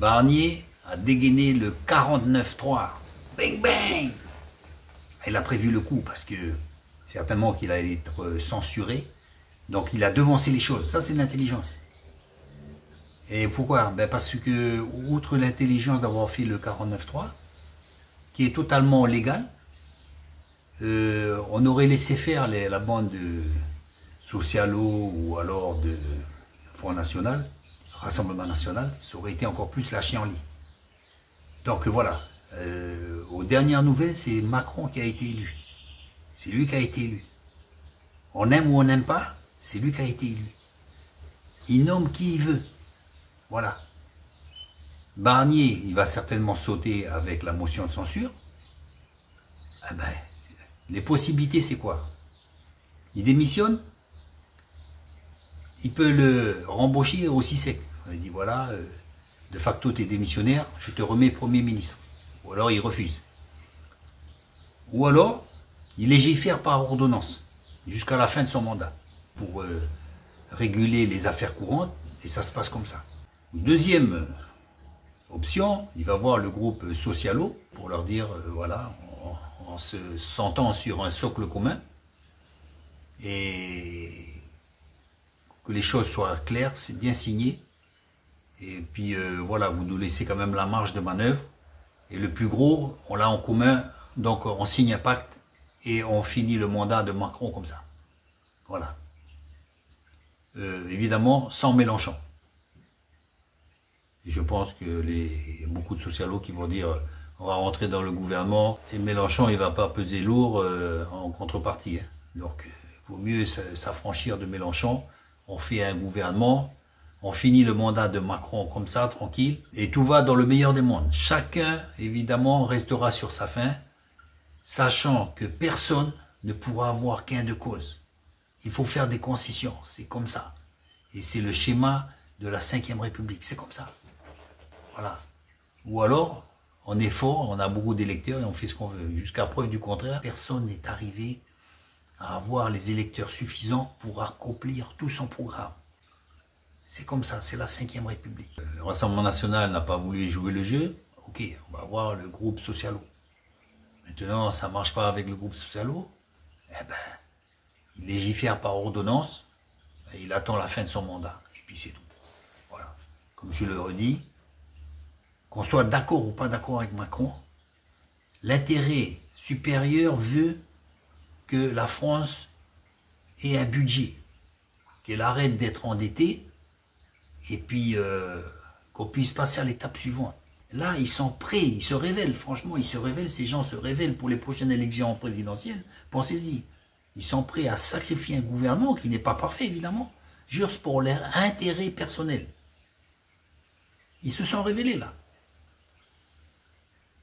Barnier a dégainé le 49-3. Bang bang. Il a prévu le coup parce que certainement qu'il allait être censuré. Donc il a devancé les choses. Ça, c'est de l'intelligence. Et pourquoi? Ben parce que, outre l'intelligence d'avoir fait le 49-3, qui est totalement légal, on aurait laissé faire la bande de Socialo ou alors de Front National, Rassemblement National, ça aurait été encore plus lâché en lit. Donc voilà, aux dernières nouvelles, c'est Macron qui a été élu. C'est lui qui a été élu. On aime ou on n'aime pas, c'est lui qui a été élu. Il nomme qui il veut. Voilà. Barnier, il va certainement sauter avec la motion de censure. Ah ben, les possibilités, c'est quoi? Il démissionne, il peut le rembaucher aussi sec. Il dit voilà, de facto tu es démissionnaire, je te remets Premier ministre. Ou alors il refuse. Ou alors, il légifère par ordonnance, jusqu'à la fin de son mandat, pour réguler les affaires courantes, et ça se passe comme ça. Deuxième option, il va voir le groupe Socialo, pour leur dire, voilà, en se sentant sur un socle commun, et que les choses soient claires, c'est bien signé. Et puis voilà, vous nous laissez quand même la marge de manœuvre. Et le plus gros, on l'a en commun, donc on signe un pacte et on finit le mandat de Macron comme ça. Voilà. Évidemment, sans Mélenchon. Et je pense que y a beaucoup de socialos qui vont dire on va rentrer dans le gouvernement et Mélenchon il va pas peser lourd en contrepartie. Hein. Donc il vaut mieux s'affranchir de Mélenchon. On fait un gouvernement, on finit le mandat de Macron comme ça, tranquille, et tout va dans le meilleur des mondes. Chacun, évidemment, restera sur sa faim, sachant que personne ne pourra avoir gain de cause. Il faut faire des concessions, c'est comme ça. Et c'est le schéma de la Ve République, c'est comme ça. Voilà. Ou alors, on est fort, on a beaucoup d'électeurs et on fait ce qu'on veut. Jusqu'à preuve du contraire, personne n'est arrivé à avoir les électeurs suffisants pour accomplir tout son programme. C'est comme ça, c'est la Ve République. Le Rassemblement National n'a pas voulu jouer le jeu, ok, on va voir le groupe Socialo. Maintenant, ça ne marche pas avec le groupe Socialo, eh ben, il légifère par ordonnance, et il attend la fin de son mandat, et puis c'est tout. Voilà. Comme je le redis, qu'on soit d'accord ou pas d'accord avec Macron, l'intérêt supérieur veut que la France ait un budget, qu'elle arrête d'être endettée, et puis qu'on puisse passer à l'étape suivante. Là, ils sont prêts, ils se révèlent, franchement, ils se révèlent, ces gens se révèlent pour les prochaines élections présidentielles. Pensez-y, ils sont prêts à sacrifier un gouvernement qui n'est pas parfait, évidemment, juste pour leur intérêt personnel. Ils se sont révélés, là.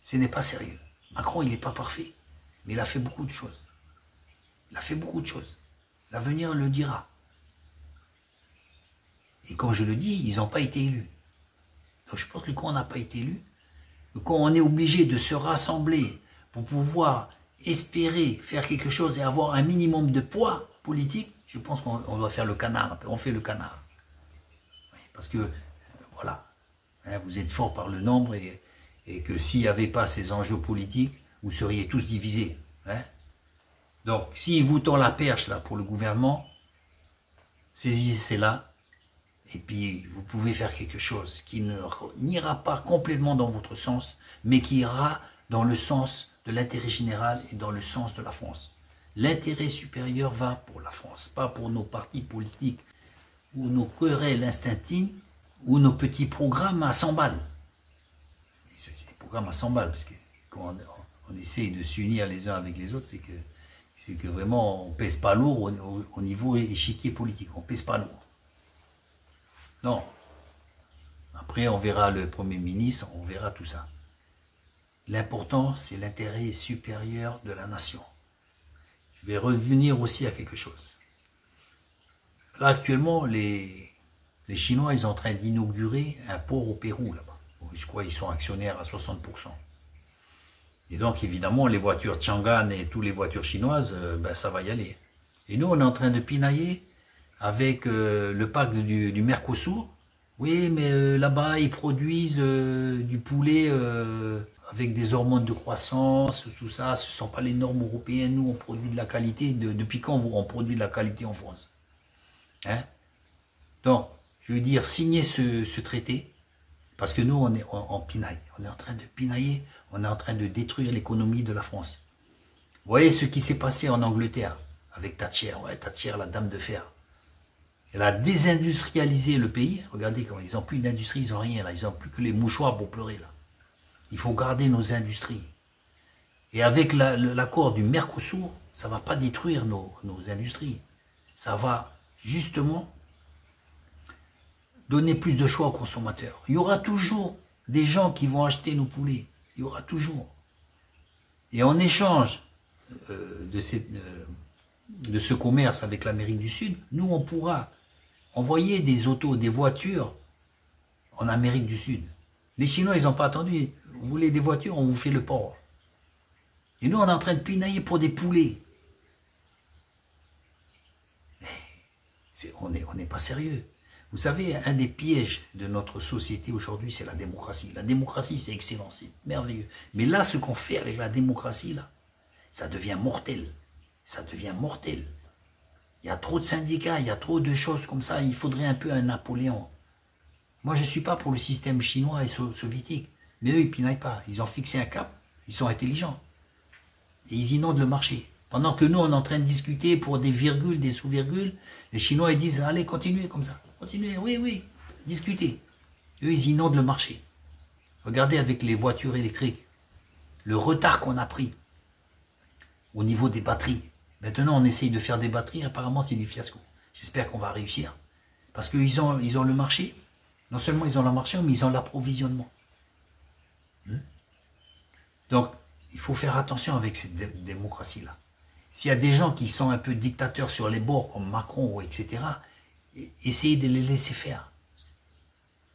Ce n'est pas sérieux. Macron, il n'est pas parfait, mais il a fait beaucoup de choses. Il a fait beaucoup de choses. L'avenir le dira. Et quand je le dis, ils n'ont pas été élus. Donc je pense que quand on n'a pas été élu, quand on est obligé de se rassembler pour pouvoir espérer faire quelque chose et avoir un minimum de poids politique, je pense qu'on doit faire le canard. On fait le canard. Oui, parce que, voilà, hein, vous êtes fort par le nombre et que s'il n'y avait pas ces enjeux politiques, vous seriez tous divisés. Hein. Donc, s'il vous tend la perche là, pour le gouvernement, saisissez-la. Et puis, vous pouvez faire quelque chose qui n'ira pas complètement dans votre sens, mais qui ira dans le sens de l'intérêt général et dans le sens de la France. L'intérêt supérieur va pour la France, pas pour nos partis politiques, ou nos querelles instinctives, ou nos petits programmes à 100 balles. C'est des programmes à 100 balles, parce que quand on essaye de s'unir les uns avec les autres, c'est que vraiment, on ne pèse pas lourd au niveau échiquier politique, on ne pèse pas lourd. Non. Après, on verra le Premier ministre, on verra tout ça. L'important, c'est l'intérêt supérieur de la nation. Je vais revenir aussi à quelque chose. Là, actuellement, les Chinois, ils sont en train d'inaugurer un port au Pérou, là-bas. Je crois qu'ils sont actionnaires à 60%. Et donc, évidemment, les voitures Chang'an et toutes les voitures chinoises, ben, ça va y aller. Et nous, on est en train de pinailler avec le pacte du Mercosur, Oui, mais là-bas, ils produisent du poulet avec des hormones de croissance, tout ça. Ce ne sont pas les normes européennes. Nous, on produit de la qualité. Depuis quand on produit de la qualité en France? Hein? Donc, je veux dire, signer ce traité, parce que nous, on est en pinaille. On est en train de pinailler, on est en train de détruire l'économie de la France. Vous voyez ce qui s'est passé en Angleterre avec Thatcher. Ouais, Thatcher, la dame de fer. Elle a désindustrialisé le pays. Regardez comment ils n'ont plus d'industrie, ils n'ont rien là. Ils n'ont plus que les mouchoirs pour pleurer là. Il faut garder nos industries. Et avec l'accord du Mercosur, ça ne va pas détruire nos industries. Ça va justement donner plus de choix aux consommateurs. Il y aura toujours des gens qui vont acheter nos poulets. Il y aura toujours. Et en échange de ce commerce avec l'Amérique du Sud, nous, on pourra envoyer des autos, des voitures en Amérique du Sud. Les Chinois, ils n'ont pas attendu. Vous voulez des voitures, on vous fait le port. Et nous, on est en train de pinailler pour des poulets. Mais on n'est pas sérieux. Vous savez, un des pièges de notre société aujourd'hui, c'est la démocratie. La démocratie, c'est excellent, c'est merveilleux. Mais là, ce qu'on fait avec la démocratie, là, ça devient mortel. Ça devient mortel. Il y a trop de syndicats, il y a trop de choses comme ça. Il faudrait un peu un Napoléon. Moi, je ne suis pas pour le système chinois et soviétique. Mais eux, ils ne pinaillent pas. Ils ont fixé un cap. Ils sont intelligents. Et ils inondent le marché. Pendant que nous, on est en train de discuter pour des virgules, des sous-virgules, les Chinois, ils disent, allez, continuez comme ça. Continuez, oui, discutez. Eux, ils inondent le marché. Regardez avec les voitures électriques, le retard qu'on a pris au niveau des batteries. Maintenant, on essaye de faire des batteries, apparemment, c'est du fiasco. J'espère qu'on va réussir. Parce qu'ils ont le marché. Non seulement ils ont le marché, mais ils ont l'approvisionnement. Donc, il faut faire attention avec cette démocratie-là. S'il y a des gens qui sont un peu dictateurs sur les bords, comme Macron, etc., essayez de les laisser faire.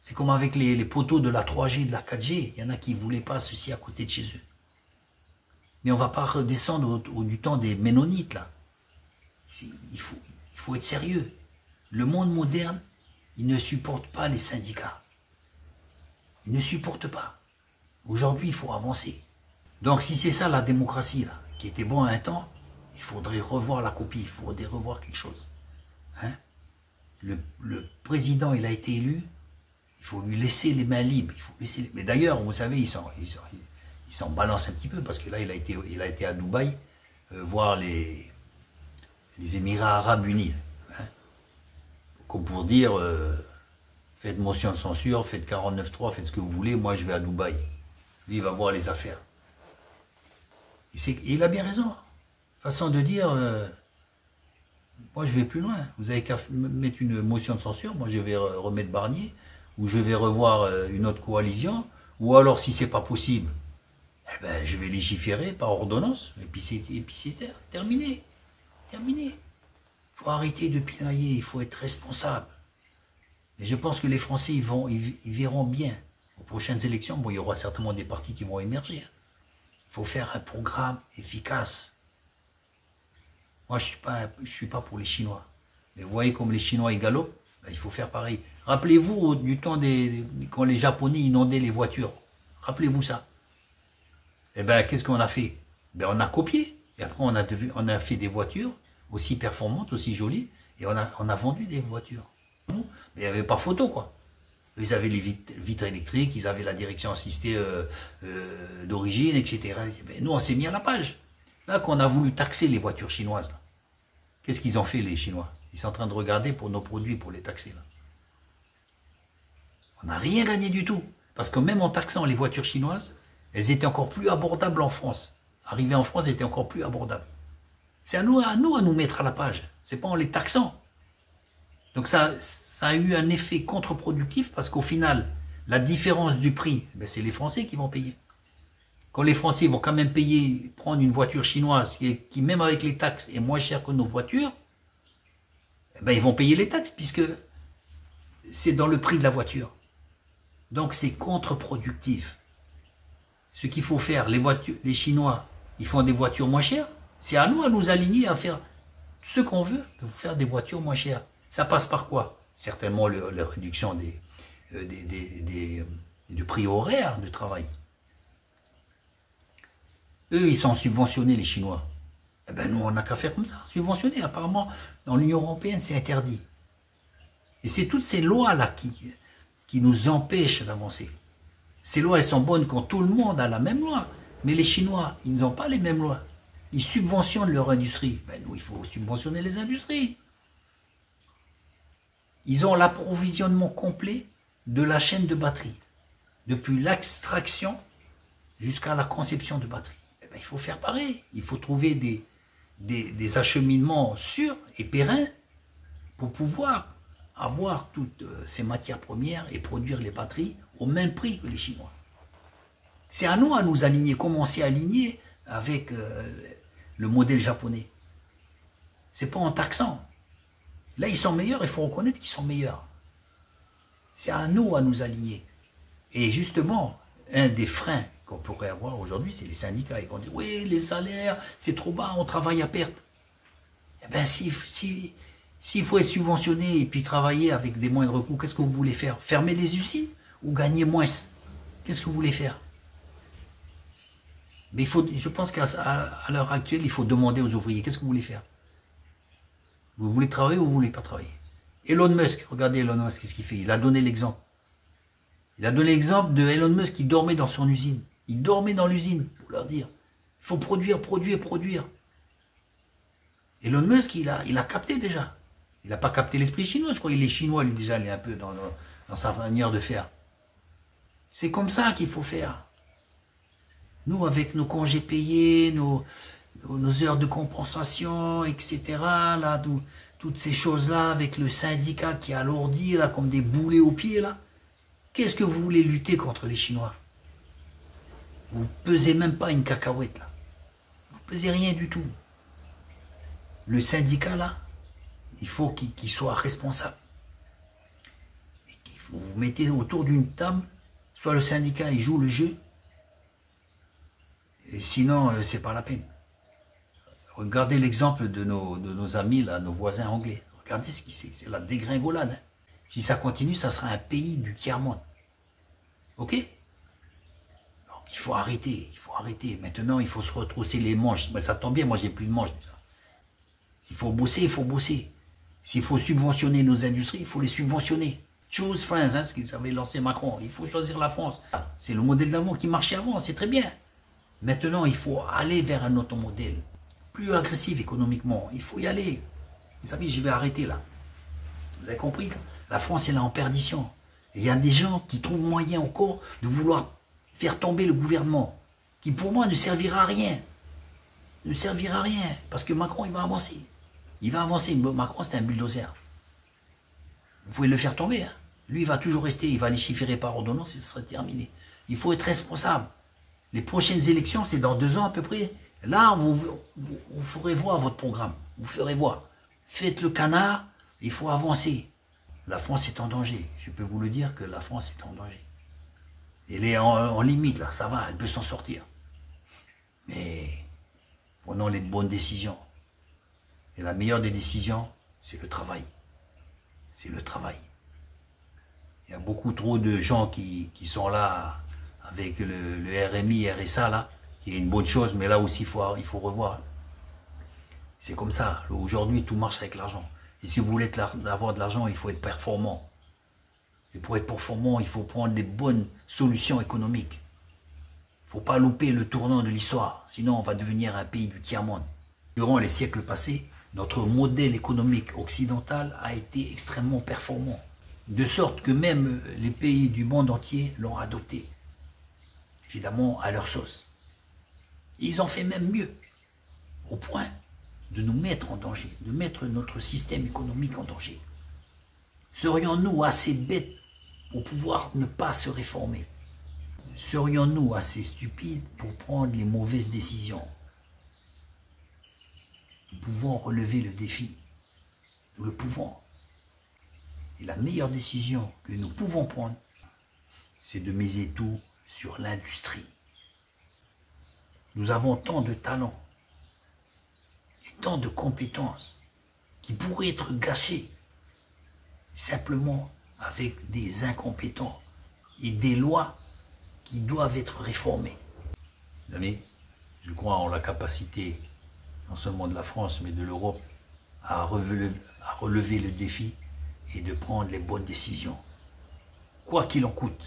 C'est comme avec les poteaux de la 3G, de la 4G. Il y en a qui ne voulaient pas ceci à côté de chez eux. Mais on ne va pas redescendre du temps des Ménonites, là. Il faut être sérieux. Le monde moderne, il ne supporte pas les syndicats. Il ne supporte pas. Aujourd'hui, il faut avancer. Donc, si c'est ça la démocratie, là, qui était bon à un temps, il faudrait revoir la copie, il faudrait revoir quelque chose. Hein? Le président, il a été élu, il faut lui laisser les mains libres. Mais d'ailleurs, vous savez, il s'en balance un petit peu, parce que là, il a été à Dubaï voir les Émirats Arabes Unis. Hein? Comme pour dire, faites motion de censure, faites 49.3, faites ce que vous voulez, moi je vais à Dubaï. Lui, il va voir les affaires. Et il a bien raison. Façon de dire, moi je vais plus loin. Vous avez qu'à mettre une motion de censure, moi je vais remettre Barnier, ou je vais revoir une autre coalition, ou alors si c'est pas possible, eh ben, je vais légiférer par ordonnance, et puis c'est terminé. Terminé. Il faut arrêter de pinailler, il faut être responsable. Et je pense que les Français, ils verront bien. Aux prochaines élections, bon, il y aura certainement des partis qui vont émerger. Il faut faire un programme efficace. Moi, je suis pas pour les Chinois. Mais vous voyez comme les Chinois, ils galopent, ben, il faut faire pareil. Rappelez-vous du temps quand les Japonais inondaient les voitures. Rappelez-vous ça. Eh bien, qu'est-ce qu'on a fait? Ben, on a copié. Et après, on a fait des voitures aussi performantes, aussi jolies. Et on a vendu des voitures. Mais il n'y avait pas photo, quoi. Ils avaient les vitres électriques, ils avaient la direction assistée d'origine, etc. Ben, nous, on s'est mis à la page. Là, qu'on a voulu taxer les voitures chinoises, qu'est-ce qu'ils ont fait, les Chinois? Ils sont en train de regarder pour nos produits, pour les taxer. Là. On n'a rien gagné du tout. Parce que même en taxant les voitures chinoises, elles étaient encore plus abordables en France. Arrivées en France, elles étaient encore plus abordables. C'est à nous mettre à la page. C'est pas en les taxant. Donc ça a eu un effet contre-productif parce qu'au final, la différence du prix, ben c'est les Français qui vont payer. Quand les Français vont quand même prendre une voiture chinoise qui même avec les taxes est moins chère que nos voitures, eh ben ils vont payer les taxes puisque c'est dans le prix de la voiture. Donc c'est contre-productif. Ce qu'il faut faire, les Chinois, ils font des voitures moins chères. C'est à nous aligner à faire ce qu'on veut, de faire des voitures moins chères. Ça passe par quoi? Certainement la réduction du prix horaire de travail. Eux, ils sont subventionnés, les Chinois. Eh ben, nous, on n'a qu'à faire comme ça, subventionner. Apparemment, dans l'Union européenne, c'est interdit. Et c'est toutes ces lois-là qui nous empêchent d'avancer. Ces lois, elles sont bonnes quand tout le monde a la même loi. Mais les Chinois, ils n'ont pas les mêmes lois. Ils subventionnent leur industrie. Ben, nous, il faut subventionner les industries. Ils ont l'approvisionnement complet de la chaîne de batterie. Depuis l'extraction jusqu'à la conception de batterie. Eh ben, il faut faire pareil. Il faut trouver des acheminements sûrs et pérennes pour pouvoir avoir toutes ces matières premières et produire les batteries au même prix que les Chinois. C'est à nous aligner, commencer à aligner avec le modèle japonais. C'est pas en taxant. Là, ils sont meilleurs, il faut reconnaître qu'ils sont meilleurs. C'est à nous aligner. Et justement, un des freins qu'on pourrait avoir aujourd'hui, c'est les syndicats. Ils vont dire, oui, les salaires, c'est trop bas, on travaille à perte. Eh bien, s'il faut être subventionné et puis travailler avec des moindres coûts, qu'est-ce que vous voulez faire? Fermer les usines ou gagner moins? Qu'est-ce que vous voulez faire? Mais je pense qu'à l'heure actuelle, il faut demander aux ouvriers, qu'est-ce que vous voulez faire? Vous voulez travailler ou vous voulez pas travailler? Elon Musk, regardez Elon Musk, qu'est-ce qu'il fait? Il a donné l'exemple. Il a donné l'exemple de Elon Musk qui dormait dans son usine. Il dormait dans l'usine, pour leur dire, il faut produire, produire, produire. Elon Musk, il a capté déjà. Il n'a pas capté l'esprit chinois, je crois qu'il est chinois, lui, déjà, il est un peu dans sa manière de faire. C'est comme ça qu'il faut faire. Nous, avec nos congés payés, nos heures de compensation, etc., là, toutes ces choses-là, avec le syndicat qui alourdit, là, comme des boulets aux pieds, là, qu'est-ce que vous voulez lutter contre les Chinois? Vous ne pesez même pas une cacahuète, là. Vous ne pesez rien du tout. Le syndicat, là, il faut qu'il soit responsable. Et vous vous mettez autour d'une table, soit le syndicat, il joue le jeu, et sinon, c'est pas la peine. Regardez l'exemple de nos amis, là, nos voisins anglais. Regardez ce qui c'est la dégringolade. Hein. Si ça continue, ça sera un pays du tiers-monde. Ok? Donc il faut arrêter, il faut arrêter. Maintenant, il faut se retrousser les manches. Ben, ça tombe bien, moi j'ai plus de manches déjà. S'il faut bosser, il faut bosser. S'il faut subventionner nos industries, il faut les subventionner. Choose France, hein, ce qu'ils avaient lancé Macron. Il faut choisir la France. C'est le modèle d'avant qui marchait avant, c'est très bien. Maintenant, il faut aller vers un autre modèle. Plus agressif économiquement. Il faut y aller. Mes amis, je vais arrêter là. Vous avez compris? La France est là en perdition. Et il y a des gens qui trouvent moyen encore de vouloir faire tomber le gouvernement. Qui pour moi ne servira à rien. Ne servira à rien. Parce que Macron, il va avancer. Il va avancer. Macron, c'est un bulldozer. Vous pouvez le faire tomber. Hein. Lui, il va toujours rester. Il va légiférer par ordonnance et ce sera terminé. Il faut être responsable. Les prochaines élections, c'est dans 2 ans à peu près. Là, vous ferez voir votre programme. Vous ferez voir. Faites le canard, il faut avancer. La France est en danger. Je peux vous le dire que la France est en danger. Elle est en limite, là. Ça va, elle peut s'en sortir. Mais prenons les bonnes décisions. Et la meilleure des décisions, c'est le travail. C'est le travail. Il y a beaucoup trop de gens qui sont là avec le RMI, RSA, là, qui est une bonne chose, mais là aussi, il faut revoir. C'est comme ça. Aujourd'hui, tout marche avec l'argent. Et si vous voulez avoir de l'argent, il faut être performant. Et pour être performant, il faut prendre des bonnes solutions économiques. Il ne faut pas louper le tournant de l'histoire, sinon on va devenir un pays du tiers-monde. Durant les siècles passés, notre modèle économique occidental a été extrêmement performant, de sorte que même les pays du monde entier l'ont adopté, évidemment à leur sauce. Et ils ont fait même mieux, au point de nous mettre en danger, de mettre notre système économique en danger. Serions-nous assez bêtes pour pouvoir ne pas se réformer? Serions-nous assez stupides pour prendre les mauvaises décisions? Nous pouvons relever le défi. Nous le pouvons. Et la meilleure décision que nous pouvons prendre, c'est de miser tout sur l'industrie. Nous avons tant de talents et tant de compétences qui pourraient être gâchées simplement avec des incompétents et des lois qui doivent être réformées. Mes amis, je crois en la capacité, non seulement de la France, mais de l'Europe, à relever le défi et de prendre les bonnes décisions, quoi qu'il en coûte.